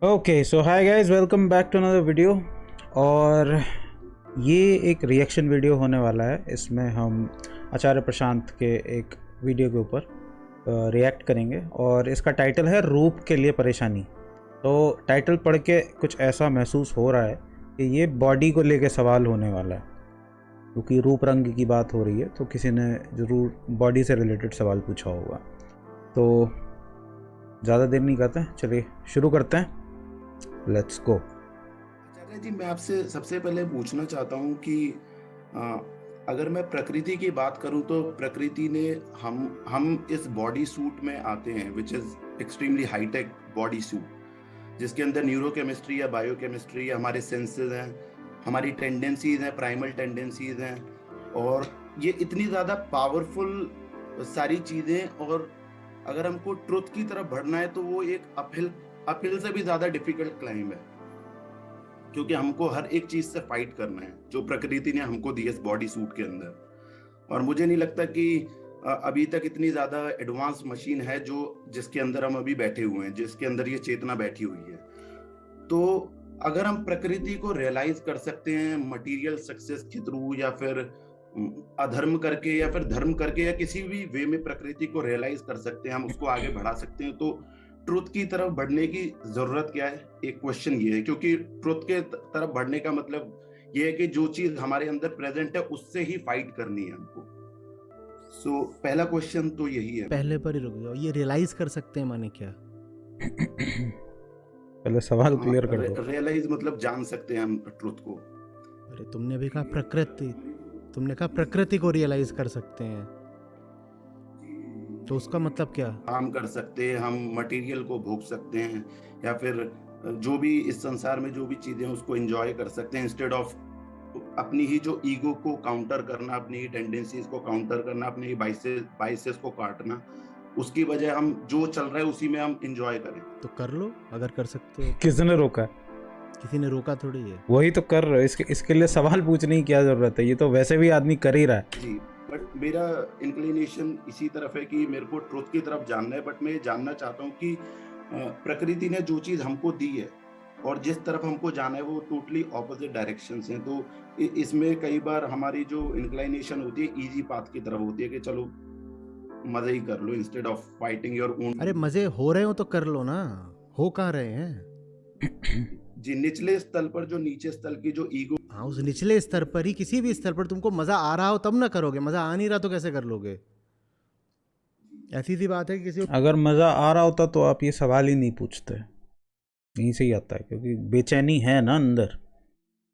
Okay so hi guys, welcome back to another video. और ये एक रिएक्शन वीडियो होने वाला है। इसमें हम आचार्य प्रशांत के एक वीडियो के ऊपर रिएक्ट करेंगे और इसका टाइटल है रूप के लिए परेशानी। तो टाइटल पढ़ के कुछ ऐसा महसूस हो रहा है कि ये बॉडी को लेके सवाल होने वाला है, क्योंकि रूप रंग की बात हो रही है तो किसी ने ज़रूर बॉडी से रिलेटेड सवाल पूछा होगा। तो ज़्यादा देर नहीं करते हैं, चलिए शुरू करते हैं। Let's go. आचार्य जी, मैं आपसे सबसे पहले पूछना चाहता हूँ कि अ, अगर मैं प्रकृति की बात करूँ तो प्रकृति ने हम इस बॉडी सूट में आते हैं which is extremely high tech body suit, जिसके अंदर न्यूरोकेमिस्ट्री या बायोकेमिस्ट्री या हमारे सेंसेस हैं, हमारी टेंडेंसीज हैं, प्राइमल टेंडेंसीज हैं, और ये इतनी ज़्यादा पावरफुल सारी चीज़ें। और अगर हमको ट्रुथ की तरफ बढ़ना है तो वो एक अपहिल अपहिल से भी ज़्यादा डिफिकल्ट क्लाइंब है, क्योंकि हमको हर एक चीज से फाइट करना है जो प्रकृति ने हमको दी है इस बॉडी सूट के अंदर। और मुझे नहीं लगता कि अभी तक इतनी ज्यादा एडवांस मशीन है जो जिसके अंदर हम अभी बैठे हुए हैं, जिसके अंदर ये चेतना बैठी हुई है। तो अगर हम प्रकृति को रियलाइज कर सकते हैं मटेरियल सक्सेस के थ्रू, या फिर अधर्म करके या फिर धर्म करके, या किसी भी वे में प्रकृति को रियलाइज कर सकते हैं, हम उसको आगे बढ़ा सकते हैं, तो ट्रुथ की तरफ बढ़ने की जरूरत क्या है? एक क्वेश्चन ये है, क्योंकि ट्रुथ के तरफ बढ़ने का मतलब ये है कि जो चीज हमारे अंदर प्रेजेंट है उससे ही फाइट करनी है हमको। सो पहला क्वेश्चन तो यही है। पहले पर ही रुक जाओ, ये रियलाइज कर सकते हैं माने क्या? पहले सवाल क्लियर कर दो। रियलाइज मतलब जान सकते हैं हम ट्रुथ को। अरे तुमने भी कहा प्रकृति, तुमने कहा प्रकृति को रियलाइज कर सकते हैं, तो उसका मतलब क्या? काम कर सकते हैं, हम मटेरियल को भोग सकते हैं, या फिर जो भी इस संसार में जो भी चीजें हैं उसको एंजॉय कर सकते हैं, इंस्टेड ऑफ अपनी ही जो ईगो को काउंटर करना, अपनी ही टेंडेंसीज को काउंटर करना, अपनी ही बाइसेस को काटना। उसकी वजह हम जो चल रहा है उसी में हम एंजॉय करें। तो कर लो अगर कर सकते हो। किसने रोका? किसी ने रोका थोड़ी है। वही तो कर रहे हो, इसके लिए सवाल पूछने की क्या जरूरत है? ये तो वैसे भी आदमी कर ही रहा है। जी, बट मेरा इंक्लिनेशन इसी तरफ है कि मेरे को ट्रुथ की तरफ जानना है। बट मैं ये जानना चाहता हूँ कि प्रकृति ने जो चीज हमको दी है और जिस तरफ हमको जाना है वो टोटली ऑपोजिट डायरेक्शंस हैं। तो इसमें कई बार हमारी जो इंक्लिनेशन होती है इजी पाथ की तरफ होती है कि चलो मजे ही कर लो instead of fighting your own. अरे मजे हो रहे हो तो कर लो ना, हो कहाँ रहे हैं? जी, निचले स्तर पर जो नीचे स्तर की जो ईगो, हाँ, उस निचले स्तर पर ही, किसी भी स्तर पर तुमको मजा आ रहा हो तब ना करोगे, मजा आ नहीं रहा तो कैसे कर लोगे? ऐसी सी बात है कि किसी अगर मज़ा आ रहा होता तो आप ये सवाल ही नहीं पूछते। यहीं से ही आता है, क्योंकि बेचैनी है ना अंदर।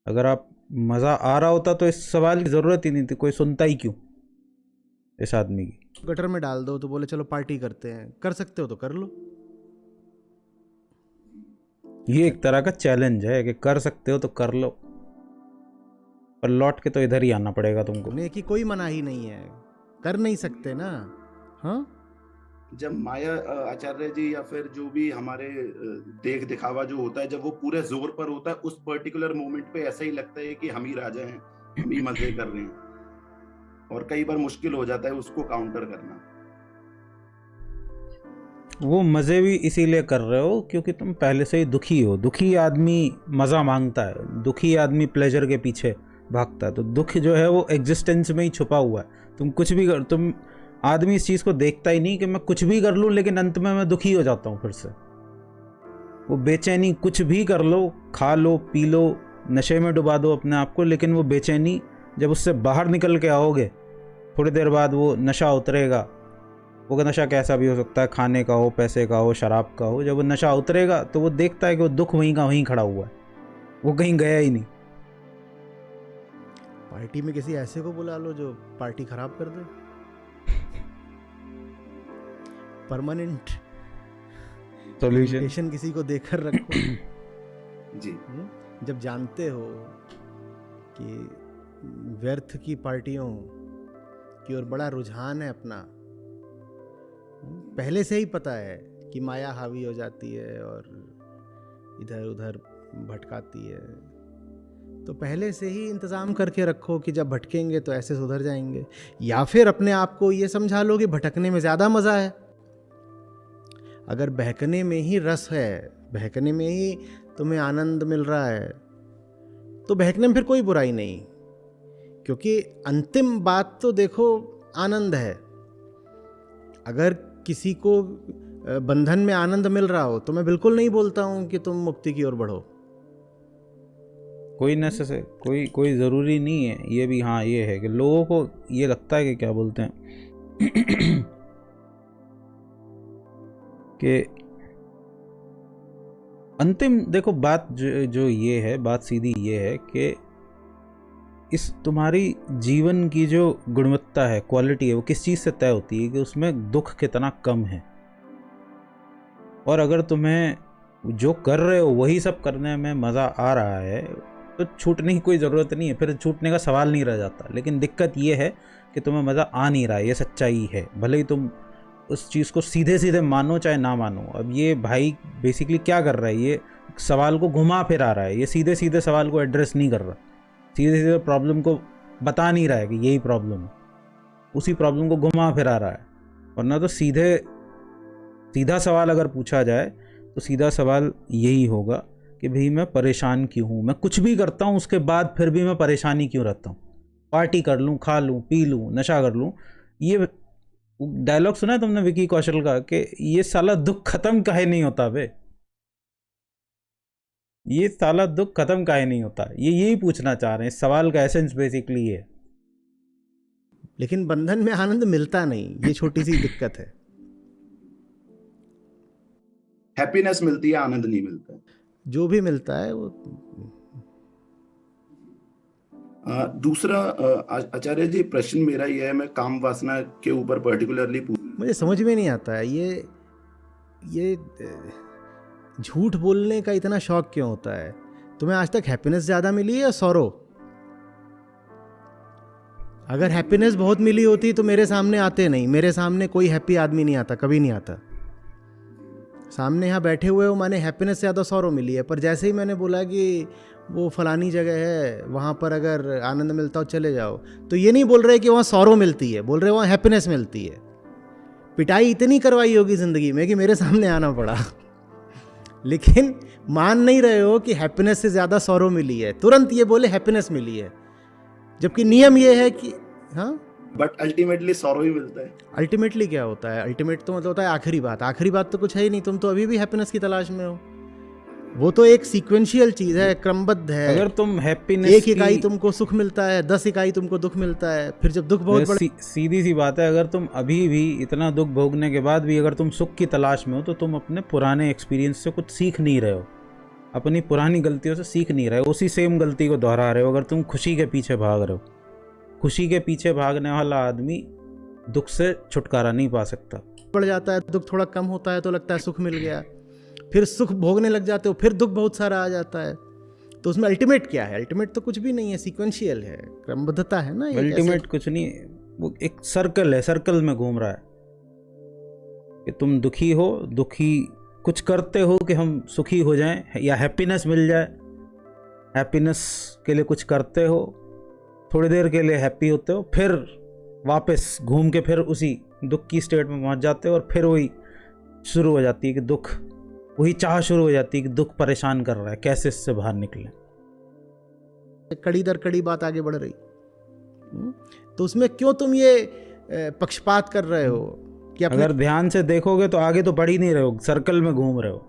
अगर आप मज़ा आ रहा होता तो इस सवाल की ज़रूरत ही नहीं थी, कोई सुनता ही क्यों इस आदमी की। गटर में डाल दो तो बोले चलो पार्टी करते हैं, कर सकते हो तो कर लो। ये एक तरह का चैलेंज है कि कर सकते हो तो कर लो, पर लौट के तो इधर ही आना पड़ेगा तुमको। ने की कोई मनाही नहीं है, कर नहीं सकते ना। हाँ, जब माया आचार्य जी या फिर जो भी हमारे देख दिखावा जो होता है, जब वो पूरे जोर पर होता है उस पर्टिकुलर मोमेंट पे ऐसा ही लगता है कि हम ही राजा हैं, हम ही मजे कर रहे हैं, और कई बार मुश्किल हो जाता है उसको काउंटर करना। वो मज़े भी इसीलिए कर रहे हो क्योंकि तुम पहले से ही दुखी हो। दुखी आदमी मज़ा मांगता है, दुखी आदमी प्लेजर के पीछे भागता है। तो दुख जो है वो एग्जिस्टेंस में ही छुपा हुआ है। तुम कुछ भी कर, तुम आदमी इस चीज़ को देखता ही नहीं कि मैं कुछ भी कर लूँ लेकिन अंत में मैं दुखी हो जाता हूँ फिर से। वो बेचैनी, कुछ भी कर लो, खा लो, पी लो, नशे में डुबा दो अपने आप को, लेकिन वो बेचैनी जब उससे बाहर निकल के आओगे थोड़ी देर बाद वो नशा उतरेगा। वो नशा कैसा भी हो सकता है, खाने का हो, पैसे का हो, शराब का हो। जब वो नशा उतरेगा तो वो देखता है कि वो दुख वहीं का वहीं खड़ा हुआ है, वो कहीं गया ही नहीं। पार्टी में किसी ऐसे को बुला लो जो पार्टी खराब कर दे। परमानेंट सॉल्यूशन किसी को देकर रखो। जी, जब जानते हो कि व्यर्थ की पार्टियों की ओर बड़ा रुझान है अपना, पहले से ही पता है कि माया हावी हो जाती है और इधर उधर भटकाती है, तो पहले से ही इंतज़ाम करके रखो कि जब भटकेंगे तो ऐसे सुधर जाएंगे। या फिर अपने आप को ये समझा लो कि भटकने में ज़्यादा मज़ा है। अगर बहकने में ही रस है, बहकने में ही तुम्हें आनंद मिल रहा है, तो बहकने में फिर कोई बुराई नहीं, क्योंकि अंतिम बात तो देखो आनंद है। अगर किसी को बंधन में आनंद मिल रहा हो तो मैं बिल्कुल नहीं बोलता हूं कि तुम मुक्ति की ओर बढ़ो। कोई नेसेसरी, कोई ज़रूरी नहीं है ये भी। हाँ ये है कि लोगों को ये लगता है कि क्या बोलते हैं कि अंतिम देखो बात जो ये है, बात सीधी ये है कि इस तुम्हारी जीवन की जो गुणवत्ता है, क्वालिटी है, वो किस चीज़ से तय होती है कि उसमें दुख कितना कम है। और अगर तुम्हें जो कर रहे हो वही सब करने में मज़ा आ रहा है तो छूटने की कोई ज़रूरत नहीं है, फिर छूटने का सवाल नहीं रह जाता। लेकिन दिक्कत ये है कि तुम्हें मज़ा आ नहीं रहा है, ये सच्चाई है, भले ही तुम उस चीज़ को सीधे सीधे मानो चाहे ना मानो। अब ये भाई बेसिकली क्या कर रहा है, ये सवाल को घुमा फिर आ रहा है, ये सीधे सीधे सवाल को एड्रेस नहीं कर रहा, सीधे सीधे प्रॉब्लम को बता नहीं रहा है कि यही प्रॉब्लम है, उसी प्रॉब्लम को घुमा फिर आ रहा है। वरना तो सीधा सवाल अगर पूछा जाए तो सीधा सवाल यही होगा कि भाई मैं परेशान क्यों हूँ, मैं कुछ भी करता हूँ उसके बाद फिर भी मैं परेशानी क्यों रहता हूँ, पार्टी कर लूँ, खा लूँ, पी लूँ, नशा कर लूँ। ये डायलॉग सुना है तुमने विकी कौशल का कि ये साला दुख खत्म काहे नहीं होता बे, ये साला दुख खत्म काहे नहीं होता, ये यही पूछना चाह रहे हैं। इस सवाल का एसेंस बेसिकली ये है। लेकिन बंधन में आनंद मिलता नहीं, ये छोटी सी दिक्कत है। हैप्पीनेस मिलती है, आनंद नहीं मिलता है। जो भी मिलता है वो दूसरा आचार्य जी प्रश्न मेरा ये है, मैं काम वासना के ऊपर पर्टिकुलरली मुझे समझ में नहीं आता है ये झूठ बोलने का इतना शौक क्यों होता है। तुम्हें आज तक हैप्पीनेस ज़्यादा मिली है या सौरो? अगर हैप्पीनेस बहुत मिली होती तो मेरे सामने आते नहीं, मेरे सामने कोई हैप्पी आदमी नहीं आता, कभी नहीं आता। सामने यहाँ बैठे हुए हो माने हैप्पीनेस से ज़्यादा सौरो मिली है। पर जैसे ही मैंने बोला कि वो फलानी जगह है वहाँ पर अगर आनंद मिलता हो चले जाओ, तो ये नहीं बोल रहे कि वहाँ सौरो मिलती है, बोल रहे वहाँ हैप्पीनेस मिलती है। पिटाई इतनी करवाई होगी ज़िंदगी में कि मेरे सामने आना पड़ा लेकिन मान नहीं रहे हो कि हैप्पीनेस से ज़्यादा सौरो मिली है, तुरंत ये बोले हैप्पीनेस मिली है, जबकि नियम ये है कि हाँ बट अल्टीमेटली सौरो ही मिलता है। अल्टीमेटली क्या होता है? अल्टीमेट तो मतलब होता है आखिरी बात। आखिरी बात तो कुछ है ही नहीं, तुम तो अभी भी हैप्पीनेस की तलाश में हो। वो तो एक सीक्वेंशियल चीज है, क्रमबद्ध है। अगर तुम हैप्पीनेस एक इकाई तुमको सुख मिलता है, 10 इकाई तुमको दुख मिलता है, फिर जब दुख बहुत बड़ा सीधी सी बात है, अगर तुम अभी भी इतना दुख भोगने के बाद भी अगर तुम सुख की तलाश में हो तो तुम अपने पुराने एक्सपीरियंस से कुछ सीख नहीं रहे हो, अपनी पुरानी गलतियों से सीख नहीं रहे हो, उसी सेम गलती को दोहरा रहे हो। अगर तुम खुशी के पीछे भाग रहे हो, खुशी के पीछे भागने वाला आदमी दुख से छुटकारा नहीं पा सकता। बढ़ जाता है, दुख थोड़ा कम होता है तो लगता है सुख मिल गया, फिर सुख भोगने लग जाते हो, फिर दुख बहुत सारा आ जाता है। तो उसमें अल्टीमेट क्या है? अल्टीमेट तो कुछ भी नहीं है, सीक्वेंशियल है, क्रमबद्धता है ना। अल्टीमेट कुछ नहीं है, वो एक सर्कल है, सर्कल में घूम रहा है कि तुम दुखी हो, दुखी कुछ करते हो कि हम सुखी हो जाएं या हैप्पीनेस मिल जाए, हैप्पीनेस के लिए कुछ करते हो, थोड़ी देर के लिए हैप्पी होते हो, फिर वापस घूम के फिर उसी दुख की स्टेट में पहुंच जाते हो और फिर वही शुरू हो जाती है कि दुख, वही चाह शुरू हो जाती है कि दुख परेशान कर रहा है, कैसे इससे बाहर निकले। कड़ी दर कड़ी बात आगे बढ़ रही। तो उसमें क्यों तुम ये पक्षपात कर रहे हो कि अगर ध्यान से देखोगे तो आगे तो बढ़ ही नहीं रहे हो, सर्कल में घूम रहे हो।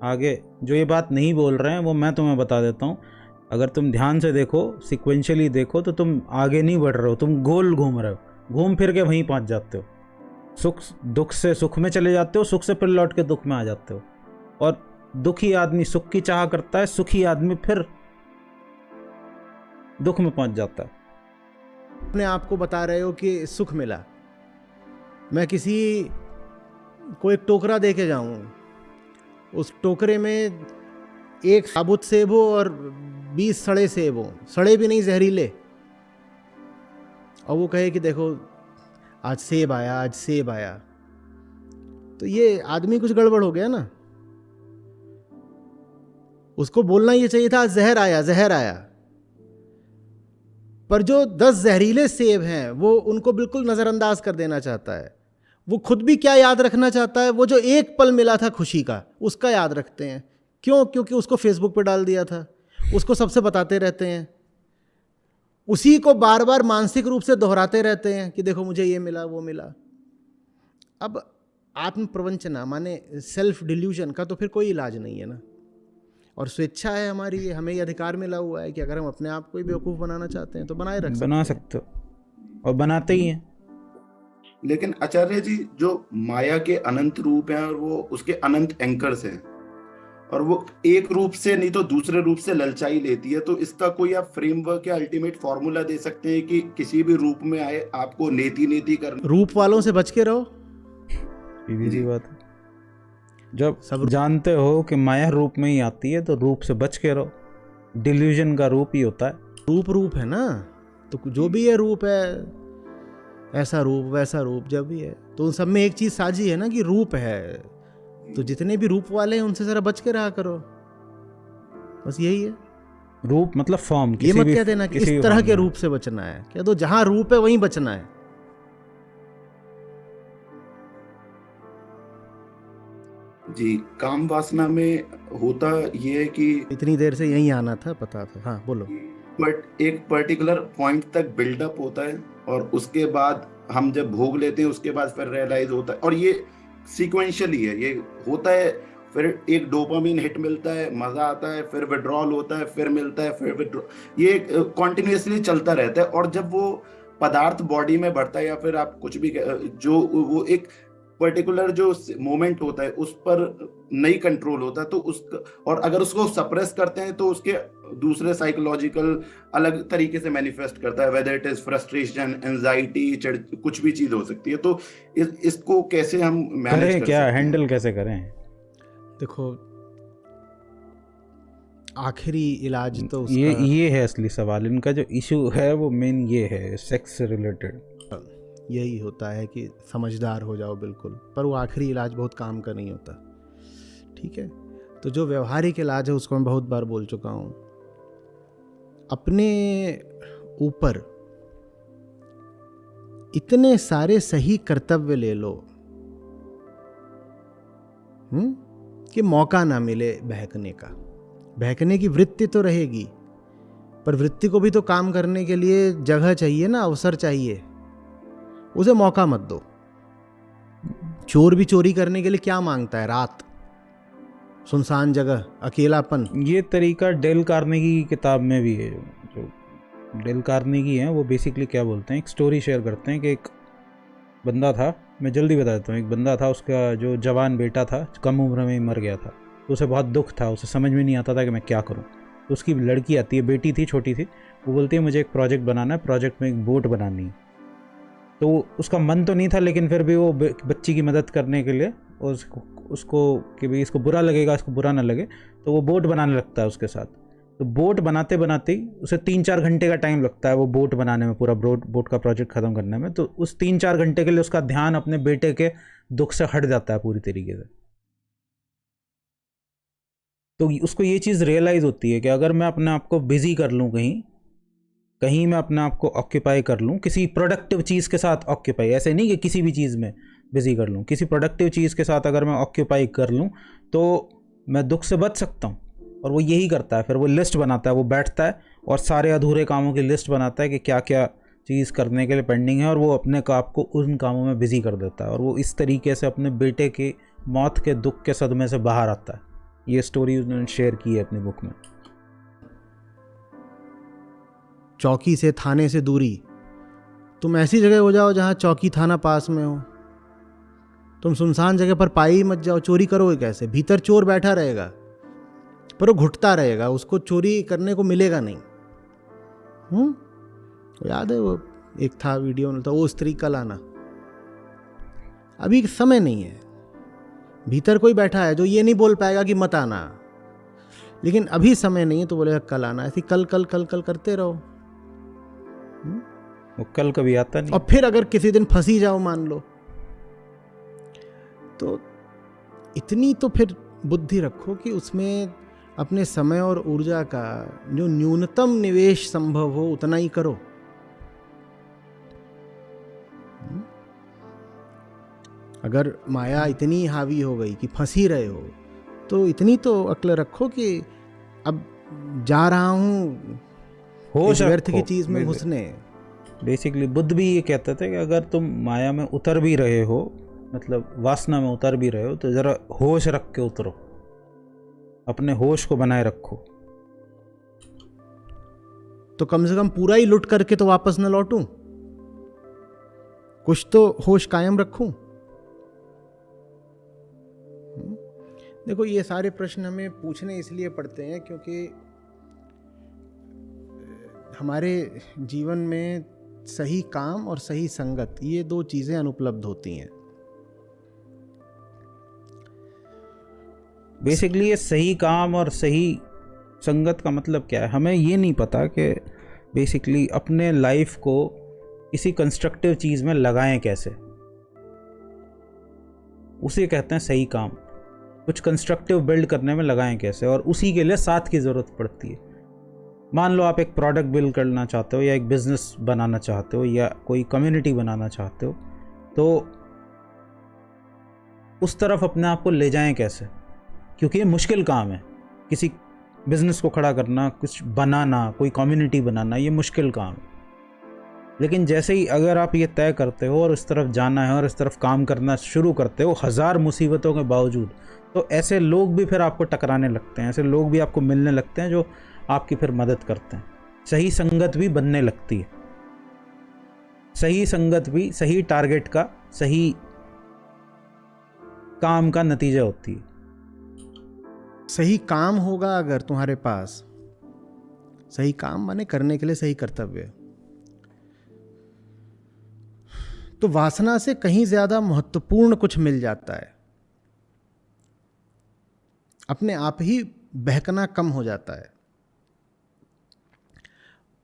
आगे जो ये बात नहीं बोल रहे हैं वो मैं तुम्हें बता देता हूँ। अगर तुम ध्यान से देखो, सिक्वेंशियली देखो, तो तुम आगे नहीं बढ़ रहे हो, तुम गोल घूम रहे हो, घूम फिर के वहीं पहुंच जाते हो। दुख से सुख में चले जाते हो, सुख से फिर लौट के दुख में आ जाते हो। और दुखी आदमी सुख की चाह करता है, सुखी आदमी फिर दुख में पहुंच जाता है। अपने आप को बता रहे हो कि सुख मिला, मैं किसी को एक टोकरा दे के जाऊं, उस टोकरे में एक साबुत सेब हो और 20 सड़े सेब हो, सड़े भी नहीं, जहरीले, और वो कहे कि देखो आज सेब आया, आज सेब आया, तो ये आदमी कुछ गड़बड़ हो गया ना। उसको बोलना ये चाहिए था जहर आया, जहर आया। पर जो 10 जहरीले सेब हैं वो उनको बिल्कुल नजरअंदाज कर देना चाहता है। वो खुद भी क्या याद रखना चाहता है, वो जो एक पल मिला था खुशी का उसका याद रखते हैं। क्यों? क्योंकि उसको फेसबुक पे डाल दिया था, उसको सबसे बताते रहते हैं, उसी को बार बार मानसिक रूप से दोहराते रहते हैं कि देखो मुझे ये मिला वो मिला। अब आत्म प्रवंचना माने सेल्फ डिल्यूजन का तो फिर कोई इलाज नहीं है ना। और स्वेच्छा है हमारी, ये हमें ये अधिकार मिला हुआ है कि अगर हम अपने आप को ही बेवकूफ़ बनाना चाहते हैं तो बनाए रख बना सकते हैं। सकते हो और बनाते ही हैं। लेकिन आचार्य जी, जो माया के अनंत रूप हैं और वो उसके अनंत एंकर्स हैं, और वो एक रूप से नहीं तो दूसरे रूप से ललचाई लेती है, तो इसका कोई आप फ्रेमवर्क या अल्टीमेट फॉर्मूला दे सकते हैं कि किसी भी रूप में आए आपको नेति नेति करना? रूप वालों से बच के रहो। सीधी सी जी। बात है। जब सब जानते हो कि माया रूप में ही आती है तो रूप से बच के रहो। डिल्यूजन का रूप ही होता है। रूप है ना, तो जो भी है रूप है, ऐसा रूप वैसा रूप जब भी है, तो उन सब में एक चीज साझी है ना कि रूप है। तो जितने भी रूप वाले हैं उनसे जरा बच के रहा करो, बस यही है। रूप मतलब फॉर्म। ये मत कह देना कि इस तरह के रूप से बचना है, कह दो जहां रूप है वहीं बचना है। जी, काम वासना में होता ये है कि इतनी देर से यहीं आना था, पता था। हाँ बोलो। बट एक पर्टिकुलर पॉइंट तक बिल्डअप होता है और उसके बाद हम जब भोग लेते हैं उसके बाद फिर रियलाइज होता है, और ये सीक्वेंशियली है, ये होता है। फिर एक डोपामिन हिट मिलता है, मजा आता है, फिर विड्रॉल होता है, फिर मिलता है, फिर विड्रॉल, ये कॉन्टिन्यूसली चलता रहता है। और जब वो पदार्थ बॉडी में बढ़ता है या फिर आप कुछ भी जो वो एक पर्टिकुलर जो मोमेंट होता है उस पर नहीं कंट्रोल होता, तो उस और अगर उसको सप्रेस करते हैं तो उसके दूसरे साइकोलॉजिकल अलग तरीके से मैनिफेस्ट करता है, whether it is frustration, anxiety, कुछ भी चीज हो सकती है। तो इसको कैसे हम मैनेज करें, कर क्या सकते हैं? हैंडल कैसे करें? देखो, आखिरी इलाज तो उसका ये है असली सवाल। इनका जो इशू है वो मेन ये है, सेक्स से रिलेटेड। यही होता है कि समझदार हो जाओ बिल्कुल, पर वो आखिरी इलाज बहुत काम का नहीं होता। ठीक है, तो जो व्यवहारिक इलाज है उसको मैं बहुत बार बोल चुका हूँ। अपने ऊपर इतने सारे सही कर्तव्य ले लो कि मौका ना मिले बहकने का। बहकने की वृत्ति तो रहेगी, पर वृत्ति को भी तो काम करने के लिए जगह चाहिए ना, अवसर चाहिए। उसे मौका मत दो। चोर भी चोरी करने के लिए क्या मांगता है? रात, सुनसान जगह, अकेलापन। ये तरीका डेल कार्नेगी की किताब में भी है। जो डेल कार्नेगी है वो बेसिकली क्या बोलते हैं, एक स्टोरी शेयर करते हैं कि एक बंदा था, मैं जल्दी बता देता हूँ। एक बंदा था, उसका जो जवान बेटा था कम उम्र में ही मर गया था, तो उसे बहुत दुख था, उसे समझ में नहीं आता था कि मैं क्या करूँ। तो उसकी लड़की आती है, बेटी थी, छोटी थी, वो बोलती है मुझे एक प्रोजेक्ट बनाना है, प्रोजेक्ट में एक बोट बनानी है। तो उसका मन तो नहीं था, लेकिन फिर भी वो बच्ची की मदद करने के लिए उसको कि भाई इसको बुरा लगेगा, इसको बुरा ना लगे, तो वो बोट बनाने लगता है उसके साथ। तो बोट बनाते बनाते ही उसे 3-4 घंटे का टाइम लगता है वो बोट बनाने में, पूरा बोट का प्रोजेक्ट ख़त्म करने में। तो उस 3-4 घंटे के लिए उसका ध्यान अपने बेटे के दुख से हट जाता है पूरी तरीके से। तो उसको ये चीज़ रियलाइज़ होती है कि अगर मैं अपने आप को बिज़ी कर लूँ, कहीं मैं अपने आप को ऑक्यूपाई कर लूँ किसी प्रोडक्टिव चीज़ के साथ, ऑक्यूपाई ऐसे नहीं कि किसी भी चीज़ में बिज़ी कर लूँ, किसी प्रोडक्टिव चीज़ के साथ अगर मैं ऑक्यूपाई कर लूँ तो मैं दुख से बच सकता हूँ। और वो यही करता है, फिर वो लिस्ट बनाता है, वो बैठता है और सारे अधूरे कामों की लिस्ट बनाता है कि क्या क्या चीज़ करने के लिए पेंडिंग है, और वो अपने आप को उन कामों में बिज़ी कर देता है, और वो इस तरीके से अपने बेटे की मौत के दुख के सदमे से बाहर आता है। ये स्टोरी उन्होंने शेयर की है अपनी बुक में। चौकी से, थाने से दूरी। तुम ऐसी जगह हो जाओ जहाँ चौकी थाना पास में हो। तुम सुनसान जगह पर पाई मत जाओ। चोरी करोगे कैसे? भीतर चोर बैठा रहेगा पर वो घुटता रहेगा, उसको चोरी करने को मिलेगा नहीं। याद है वो एक था वीडियो में, तो वो स्त्री का लाना। अभी समय नहीं है, भीतर कोई बैठा है जो ये नहीं बोल पाएगा कि मत आना, लेकिन अभी समय नहीं है तो बोलेगा कल आना। ऐसी कल कल कल कल करते रहो। वो कल कभी आता नहीं। और फिर अगर किसी दिन फंसी जाओ मान लो, तो इतनी तो फिर बुद्धि रखो कि उसमें अपने समय और ऊर्जा का जो न्यूनतम निवेश संभव हो उतना ही करो। अगर माया इतनी हावी हो गई कि फंस ही रहे हो, तो इतनी तो अक्ल रखो कि अब जा रहा हूँ होश इस व्यर्थ रखो। की चीज में घुसने। बेसिकली बुद्ध भी ये कहते थे कि अगर तुम माया में उतर भी रहे हो, मतलब वासना में उतर भी रहे हो, तो जरा होश रख के उतरो, अपने होश को बनाए रखो। तो कम से कम पूरा ही लुट करके तो वापस न लौटूं, कुछ तो होश कायम रखूं। देखो, ये सारे प्रश्न हमें पूछने इसलिए पड़ते हैं क्योंकि हमारे जीवन में सही काम और सही संगत, ये दो चीजें अनुपलब्ध होती हैं। बेसिकली ये सही काम और सही संगत का मतलब क्या है, हमें ये नहीं पता कि बेसिकली अपने लाइफ को किसी कंस्ट्रक्टिव चीज़ में लगाएं कैसे, उसे कहते हैं सही काम। कुछ कंस्ट्रक्टिव बिल्ड करने में लगाएं कैसे, और उसी के लिए साथ की ज़रूरत पड़ती है। मान लो आप एक प्रोडक्ट बिल्ड करना चाहते हो, या एक बिजनेस बनाना चाहते हो, या कोई कम्युनिटी बनाना चाहते हो, तो उस तरफ अपने आप को ले जाएं कैसे, क्योंकि ये मुश्किल काम है। किसी बिजनेस को खड़ा करना, कुछ बनाना, कोई कम्युनिटी बनाना, ये मुश्किल काम है। लेकिन जैसे ही अगर आप ये तय करते हो और इस तरफ जाना है और इस तरफ काम करना शुरू करते हो, हज़ार मुसीबतों के बावजूद, तो ऐसे लोग भी फिर आपको टकराने लगते हैं, ऐसे लोग भी आपको मिलने लगते हैं जो आपकी फिर मदद करते हैं। सही संगत भी बनने लगती है। सही संगत भी सही टारगेट का, सही काम का नतीजा होती है। सही काम होगा अगर तुम्हारे पास, सही काम माने करने के लिए सही कर्तव्य, तो वासना से कहीं ज्यादा महत्वपूर्ण कुछ मिल जाता है। अपने आप ही बहकना कम हो जाता है।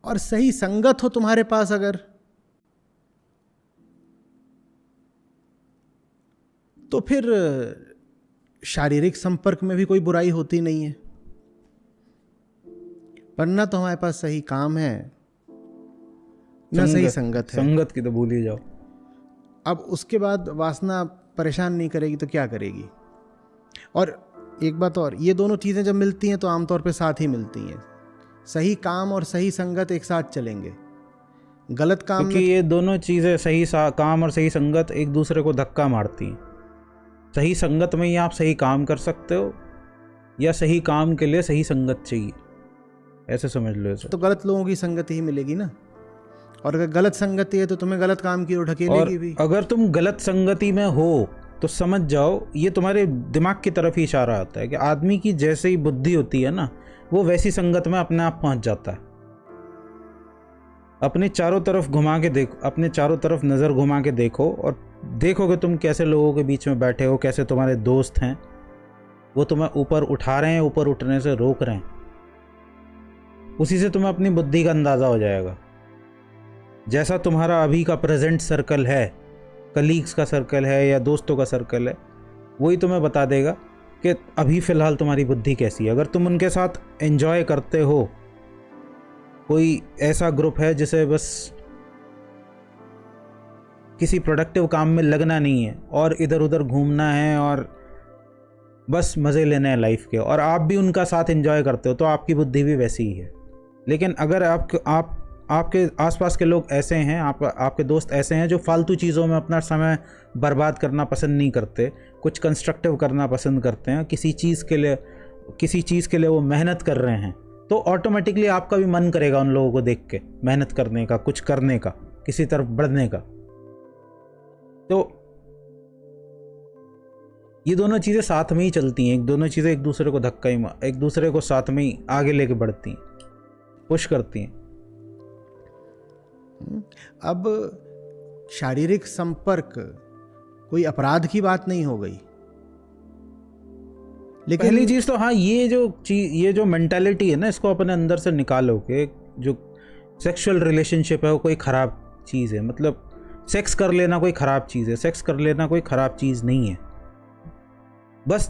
और सही संगत हो तुम्हारे पास अगर, तो फिर शारीरिक संपर्क में भी कोई बुराई होती नहीं है। वरना तो हमारे पास सही काम है, न सही संगत है। संगत की तो भूल ही जाओ। अब उसके बाद वासना परेशान नहीं करेगी तो क्या करेगी। और एक बात और, ये दोनों चीज़ें जब मिलती हैं तो आमतौर पे साथ ही मिलती हैं। सही काम और सही संगत एक साथ चलेंगे। गलत काम क्योंकि ये दोनों चीज़ें, सही काम और सही संगत, एक दूसरे को धक्का मारती हैं। सही संगत में ही आप सही काम कर सकते हो, या सही काम के लिए सही संगत चाहिए, ऐसे समझ लो इसे। तो गलत लोगों की संगति ही मिलेगी ना। और अगर गलत संगति है तो तुम्हें गलत काम की ओर ढकेलेगी भी। अगर तुम गलत संगति में हो तो समझ जाओ ये तुम्हारे दिमाग की तरफ ही इशारा आता है कि आदमी की जैसे ही बुद्धि होती है ना, वो वैसी संगत में अपने आप पहुंच जाता है। अपने चारों तरफ घुमा के देखो, अपने चारों तरफ नज़र घुमा के देखो, और देखोगे तुम कैसे लोगों के बीच में बैठे हो, कैसे तुम्हारे दोस्त हैं, वो तुम्हें ऊपर उठा रहे हैं, ऊपर उठने से रोक रहे हैं। उसी से तुम्हें अपनी बुद्धि का अंदाज़ा हो जाएगा। जैसा तुम्हारा अभी का प्रेजेंट सर्कल है, कलीग्स का सर्कल है या दोस्तों का सर्कल है, वही तुम्हें बता देगा कि अभी फ़िलहाल तुम्हारी बुद्धि कैसी है। अगर तुम उनके साथ एंजॉय करते हो, कोई ऐसा ग्रुप है जिसे बस किसी प्रोडक्टिव काम में लगना नहीं है और इधर उधर घूमना है और बस मज़े लेने हैं लाइफ के, और आप भी उनका साथ एंजॉय करते हो, तो आपकी बुद्धि भी वैसी ही है। लेकिन अगर आपके आसपास के लोग ऐसे हैं, आपके दोस्त ऐसे हैं जो फालतू चीज़ों में अपना समय बर्बाद करना पसंद नहीं करते, कुछ कंस्ट्रक्टिव करना पसंद करते हैं, किसी चीज़ के लिए वो मेहनत कर रहे हैं, तो ऑटोमेटिकली आपका भी मन करेगा उन लोगों को देख के मेहनत करने का, कुछ करने का, किसी तरफ बढ़ने का। तो ये दोनों चीज़ें साथ में ही चलती हैं। दोनों चीज़ें एक दूसरे को एक दूसरे को साथ में ही आगे लेके बढ़ती हैं, पुश करती हैं। अब शारीरिक संपर्क कोई अपराध की बात नहीं हो गई, लेकिन पहली चीज़ तो हाँ, ये जो मेंटालिटी है ना, इसको अपने अंदर से निकालो कि जो सेक्सुअल रिलेशनशिप है वो कोई ख़राब चीज़ है। मतलब सेक्स कर लेना कोई ख़राब चीज़ है, सेक्स कर लेना कोई ख़राब चीज़ नहीं है। बस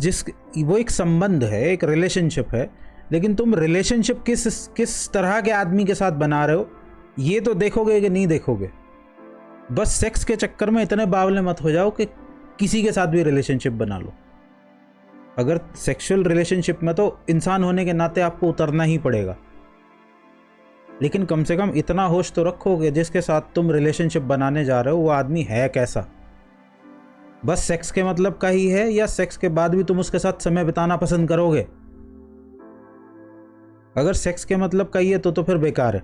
वो एक संबंध है, एक रिलेशनशिप है, लेकिन तुम रिलेशनशिप किस तरह के आदमी के साथ बना रहे हो ये तो देखोगे कि नहीं देखोगे। बस सेक्स के चक्कर में इतने बावले मत हो जाओ कि किसी के साथ भी रिलेशनशिप बना लो। अगर सेक्सुअल रिलेशनशिप में तो इंसान होने के नाते आपको उतरना ही पड़ेगा, लेकिन कम से कम इतना होश तो रखोगे जिसके साथ तुम रिलेशनशिप बनाने जा रहे हो वो आदमी है कैसा। बस सेक्स के मतलब का ही है, या सेक्स के बाद भी तुम उसके साथ समय बिताना पसंद करोगे? अगर सेक्स के मतलब का ही है तो फिर बेकार है।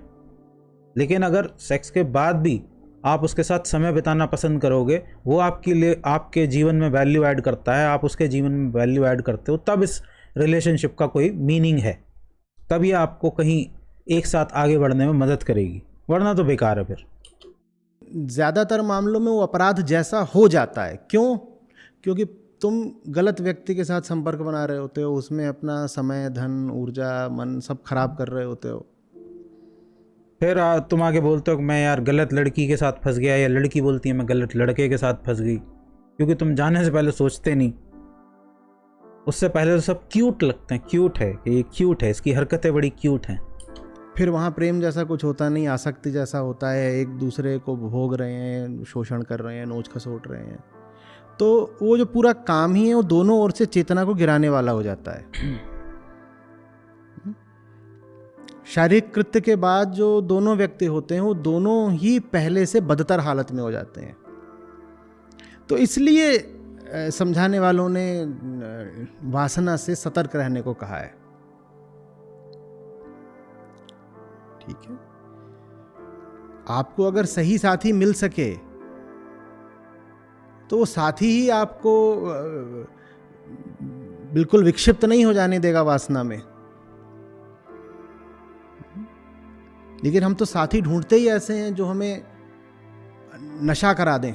लेकिन अगर सेक्स के बाद भी आप उसके साथ समय बिताना पसंद करोगे, वो आपके लिए आपके जीवन में वैल्यू ऐड करता है, आप उसके जीवन में वैल्यू ऐड करते हो, तब इस रिलेशनशिप का कोई मीनिंग है, तब ये आपको कहीं एक साथ आगे बढ़ने में मदद करेगी, वरना तो बेकार है फिर। ज़्यादातर मामलों में वो अपराध जैसा हो जाता है। क्यों? क्योंकि तुम गलत व्यक्ति के साथ संपर्क बना रहे होते हो, उसमें अपना समय, धन, ऊर्जा, मन सब खराब कर रहे होते हो। फिर तुम आगे बोलते हो कि मैं यार गलत लड़की के साथ फंस गया, या लड़की बोलती है मैं गलत लड़के के साथ फंस गई, क्योंकि तुम जाने से पहले सोचते नहीं। उससे पहले तो सब क्यूट लगते हैं, क्यूट है कि ये क्यूट है, इसकी हरकतें बड़ी क्यूट हैं। फिर वहाँ प्रेम जैसा कुछ होता नहीं, आसक्ति जैसा होता है, एक दूसरे को भोग रहे हैं, शोषण कर रहे हैं, नोच खसोट रहे हैं। तो वो जो पूरा काम ही है वो दोनों ओर से चेतना को गिराने वाला हो जाता है। शारीरिक कृत्य के बाद जो दोनों व्यक्ति होते हैं वो दोनों ही पहले से बदतर हालत में हो जाते हैं। तो इसलिए समझाने वालों ने वासना से सतर्क रहने को कहा है। ठीक है, आपको अगर सही साथी मिल सके तो वो साथी ही आपको बिल्कुल विक्षिप्त नहीं हो जाने देगा वासना में। लेकिन हम तो साथी ढूंढते ही ऐसे हैं जो हमें नशा करा दें।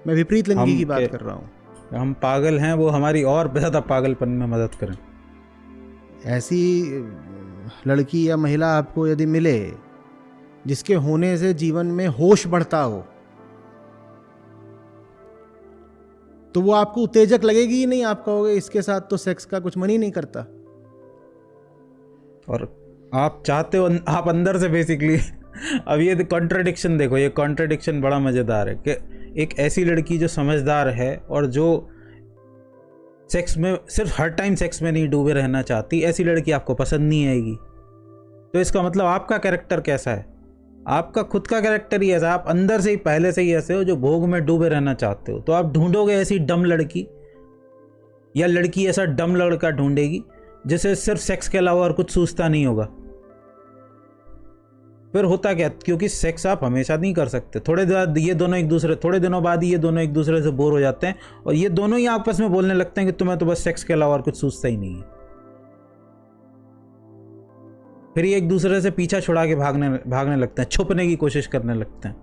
मैं विपरीत लिंगी की बात कर रहा हूं। हम पागल हैं, वो हमारी और ज्यादा पागलपन में मदद करें। ऐसी लड़की या महिला आपको यदि मिले जिसके होने से जीवन में होश बढ़ता हो, तो वो आपको उत्तेजक लगेगी ही नहीं। आप कहोगे इसके साथ तो सेक्स का कुछ मन ही नहीं करता। और आप चाहते हो, आप अंदर से बेसिकली अब ये कॉन्ट्रडिक्शन देखो, ये कॉन्ट्रडिक्शन बड़ा मज़ेदार है कि एक ऐसी लड़की जो समझदार है और जो सेक्स में सिर्फ हर टाइम सेक्स में नहीं डूबे रहना चाहती, ऐसी लड़की आपको पसंद नहीं आएगी। तो इसका मतलब आपका कैरेक्टर कैसा है? आपका खुद का कैरेक्टर ही ऐसा, आप अंदर से ही पहले से ही ऐसे हो जो भोग में डूबे रहना चाहते हो। तो आप ढूंढोगे ऐसी डम लड़की, या लड़की ऐसा डम लड़का ढूंढेगी जिसे सिर्फ सेक्स के अलावा और कुछ सूझता नहीं होगा। फिर होता क्या, क्योंकि सेक्स आप हमेशा नहीं कर सकते, थोड़े दिनों बाद ये दोनों एक दूसरे से बोर हो जाते हैं और ये दोनों ही आपस में बोलने लगते हैं कि तुम्हें तो बस सेक्स के अलावा और कुछ सूझता ही नहीं है। फिर ये एक दूसरे से पीछा छुड़ा के भागने लगते हैं, छुपने की कोशिश करने लगते हैं।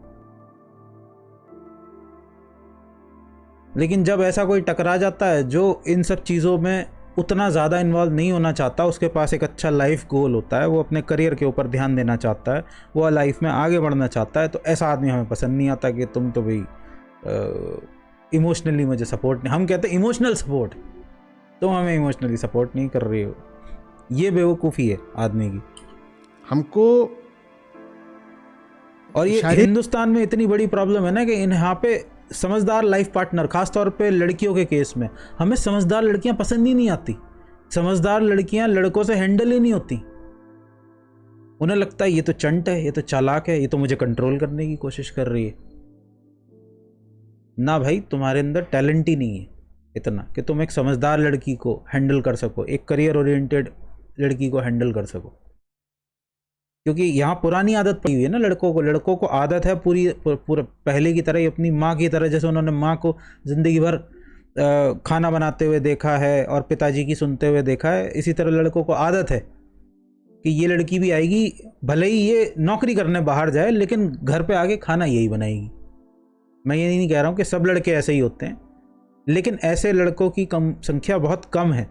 लेकिन जब ऐसा कोई टकरा जाता है जो इन सब चीज़ों में उतना ज़्यादा इन्वॉल्व नहीं होना चाहता, उसके पास एक अच्छा लाइफ गोल होता है, वो अपने करियर के ऊपर ध्यान देना चाहता है, वो लाइफ में आगे बढ़ना चाहता है, तो ऐसा आदमी हमें पसंद नहीं आता कि तुम तो भाई इमोशनली मुझे सपोर्ट नहीं। हम कहते हैं इमोशनल सपोर्ट, तुम हमें इमोशनली सपोर्ट नहीं कर रही हो। ये बेवकूफ़ी है आदमी की। हमको और ये हिंदुस्तान में इतनी बड़ी प्रॉब्लम है ना कि यहाँ पे समझदार लाइफ पार्टनर, खासतौर पे लड़कियों के केस में, हमें समझदार लड़कियां पसंद ही नहीं आती। समझदार लड़कियां लड़कों से हैंडल ही नहीं होती। उन्हें लगता है ये तो चंट है, ये तो चालाक है, ये तो मुझे कंट्रोल करने की कोशिश कर रही है। ना भाई, तुम्हारे अंदर टैलेंट ही नहीं है इतना कि तुम एक समझदार लड़की को हैंडल कर सको, एक करियर ओरिएंटेड लड़की को हैंडल कर सको। क्योंकि यहाँ पुरानी आदत पड़ी हुई है ना लड़कों को आदत है पूरा पहले की तरह ही, अपनी माँ की तरह, जैसे उन्होंने माँ को ज़िंदगी भर खाना बनाते हुए देखा है और पिताजी की सुनते हुए देखा है, इसी तरह लड़कों को आदत है कि ये लड़की भी आएगी, भले ही ये नौकरी करने बाहर जाए लेकिन घर पे आके खाना यही बनाएगी। मैं ये नहीं कह रहा हूँ कि सब लड़के ऐसे ही होते हैं, लेकिन ऐसे लड़कों की संख्या बहुत कम है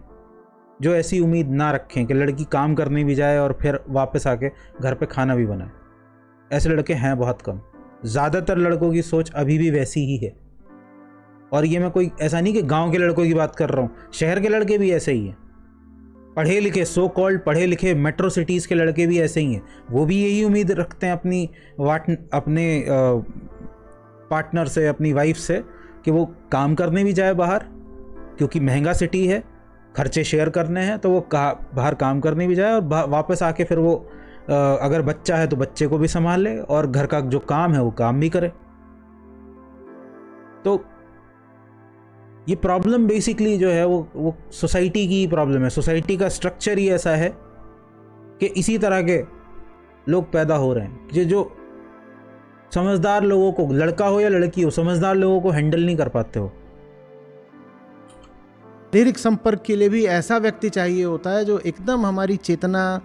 जो ऐसी उम्मीद ना रखें कि लड़की काम करने भी जाए और फिर वापस आके घर पे खाना भी बनाए। ऐसे लड़के हैं बहुत कम। ज़्यादातर लड़कों की सोच अभी भी वैसी ही है। और ये मैं कोई ऐसा नहीं कि गांव के लड़कों की बात कर रहा हूँ, शहर के लड़के भी ऐसे ही हैं। पढ़े लिखे, सो कॉल्ड पढ़े लिखे मेट्रो सिटीज़ के लड़के भी ऐसे ही हैं। वो भी यही उम्मीद रखते हैं अपने पार्टनर से, अपनी वाइफ से कि वो काम करने भी जाए बाहर, क्योंकि महंगा सिटी है, खर्चे शेयर करने हैं, तो वो बाहर काम करने भी जाए और वापस आके फिर वो अगर बच्चा है तो बच्चे को भी संभाले और घर का जो काम है वो काम भी करे। तो ये प्रॉब्लम बेसिकली जो है वो सोसाइटी की प्रॉब्लम है। सोसाइटी का स्ट्रक्चर ही ऐसा है कि इसी तरह के लोग पैदा हो रहे हैं कि जो समझदार लोगों को, लड़का हो या लड़की हो, समझदार लोगों को हैंडल नहीं कर पाते हो। शारीरिक संपर्क के लिए भी ऐसा व्यक्ति चाहिए होता है जो एकदम हमारी चेतना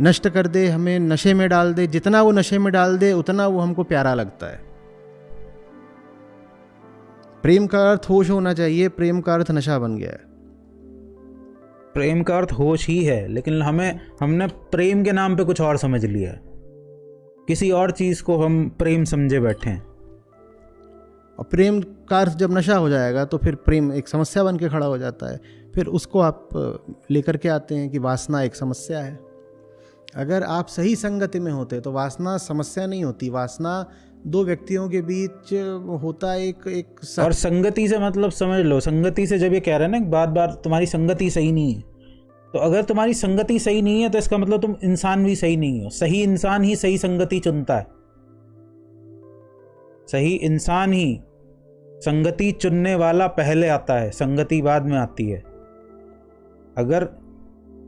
नष्ट कर दे, हमें नशे में डाल दे। जितना वो नशे में डाल दे उतना वो हमको प्यारा लगता है। प्रेम का अर्थ होश होना चाहिए, प्रेम का अर्थ नशा बन गया है। प्रेम का अर्थ होश ही है, लेकिन हमने प्रेम के नाम पे कुछ और समझ लिया है, किसी और चीज को हम प्रेम समझे बैठे हैं। और प्रेम का अर्थ जब नशा हो जाएगा तो फिर प्रेम एक समस्या बन के खड़ा हो जाता है। फिर उसको आप लेकर के आते हैं कि वासना एक समस्या है। अगर आप सही संगति में होते तो वासना समस्या नहीं होती। वासना दो व्यक्तियों के बीच होता एक और संगति से मतलब समझ लो, संगति से जब ये कह रहे हैं ना बार बार तुम्हारी संगति सही नहीं है, तो अगर तुम्हारी संगति सही नहीं है तो इसका मतलब तुम इंसान भी सही नहीं हो। सही इंसान ही सही संगति चुनता है। सही इंसान ही, संगति चुनने वाला पहले आता है, संगति बाद में आती है। अगर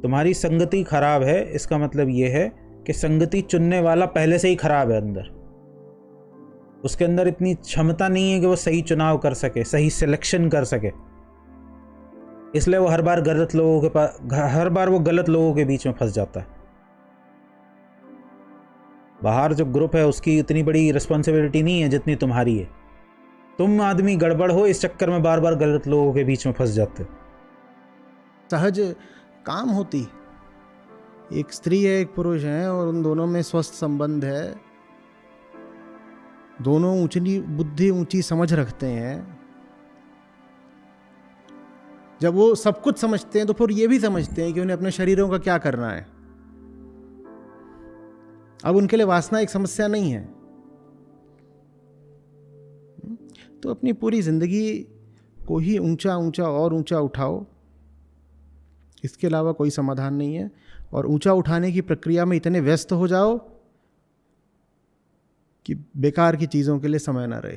तुम्हारी संगति खराब है इसका मतलब यह है कि संगति चुनने वाला पहले से ही खराब है। अंदर उसके अंदर इतनी क्षमता नहीं है कि वो सही चुनाव कर सके, सही सिलेक्शन कर सके। इसलिए वो हर बार वो गलत लोगों के बीच में फंस जाता है। बाहर जो ग्रुप है उसकी इतनी बड़ी रिस्पॉन्सिबिलिटी नहीं है जितनी तुम्हारी है। तुम आदमी गड़बड़ हो, इस चक्कर में बार बार गलत लोगों के बीच में फंस जाते हो। सहज काम होती, एक स्त्री है एक पुरुष है और उन दोनों में स्वस्थ संबंध है, दोनों ऊंची बुद्धि ऊंची समझ रखते हैं। जब वो सब कुछ समझते हैं तो फिर ये भी समझते हैं कि उन्हें अपने शरीरों का क्या करना है। अब उनके लिए वासना एक समस्या नहीं है। तो अपनी पूरी जिंदगी को ही ऊंचा ऊंचा और ऊंचा उठाओ, इसके अलावा कोई समाधान नहीं है। और ऊंचा उठाने की प्रक्रिया में इतने व्यस्त हो जाओ कि बेकार की चीजों के लिए समय ना रहे।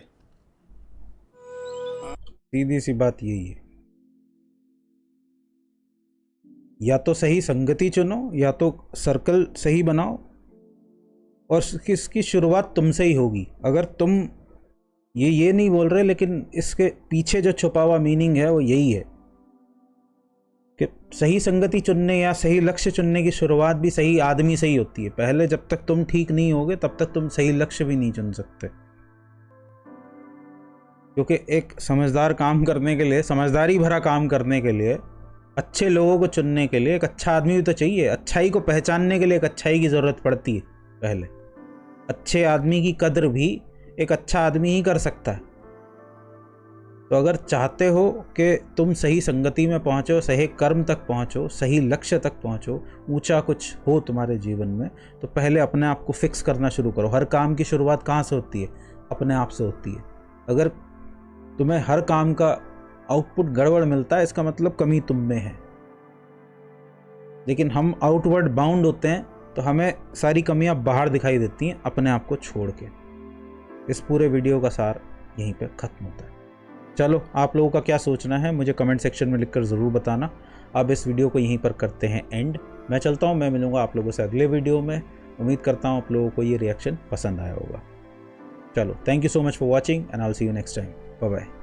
सीधी सी बात यही है, या तो सही संगति चुनो या तो सर्कल सही बनाओ, और इसकी शुरुआत तुमसे ही होगी। अगर तुम ये नहीं बोल रहे, लेकिन इसके पीछे जो छुपा हुआ मीनिंग है वो यही है कि सही संगति चुनने या सही लक्ष्य चुनने की शुरुआत भी सही आदमी से ही होती है। पहले जब तक तुम ठीक नहीं होगे तब तक तुम सही लक्ष्य भी नहीं चुन सकते। क्योंकि एक समझदार काम करने के लिए, समझदारी भरा काम करने के लिए, अच्छे लोगों को चुनने के लिए एक अच्छा आदमी भी तो चाहिए। अच्छाई को पहचानने के लिए एक अच्छाई की ज़रूरत पड़ती है। पहले अच्छे आदमी की कद्र भी एक अच्छा आदमी ही कर सकता है। तो अगर चाहते हो कि तुम सही संगति में पहुंचो, सही कर्म तक पहुंचो, सही लक्ष्य तक पहुंचो, ऊंचा कुछ हो तुम्हारे जीवन में, तो पहले अपने आप को फिक्स करना शुरू करो। हर काम की शुरुआत कहाँ से होती है? अपने आप से होती है। अगर तुम्हें हर काम का आउटपुट गड़बड़ मिलता है इसका मतलब कमी तुम में है। लेकिन हम आउटवर्ड बाउंड होते हैं तो हमें सारी कमियां बाहर दिखाई देती हैं अपने आप को छोड़ के। इस पूरे वीडियो का सार यहीं पे ख़त्म होता है। चलो, आप लोगों का क्या सोचना है मुझे कमेंट सेक्शन में लिखकर ज़रूर बताना। अब इस वीडियो को यहीं पर करते हैं एंड। मैं चलता हूँ, मैं मिलूँगा आप लोगों से अगले वीडियो में। उम्मीद करता हूँ आप लोगों को ये रिएक्शन पसंद आया होगा। चलो, thank you so much for watching and I will see you next time. Bye bye.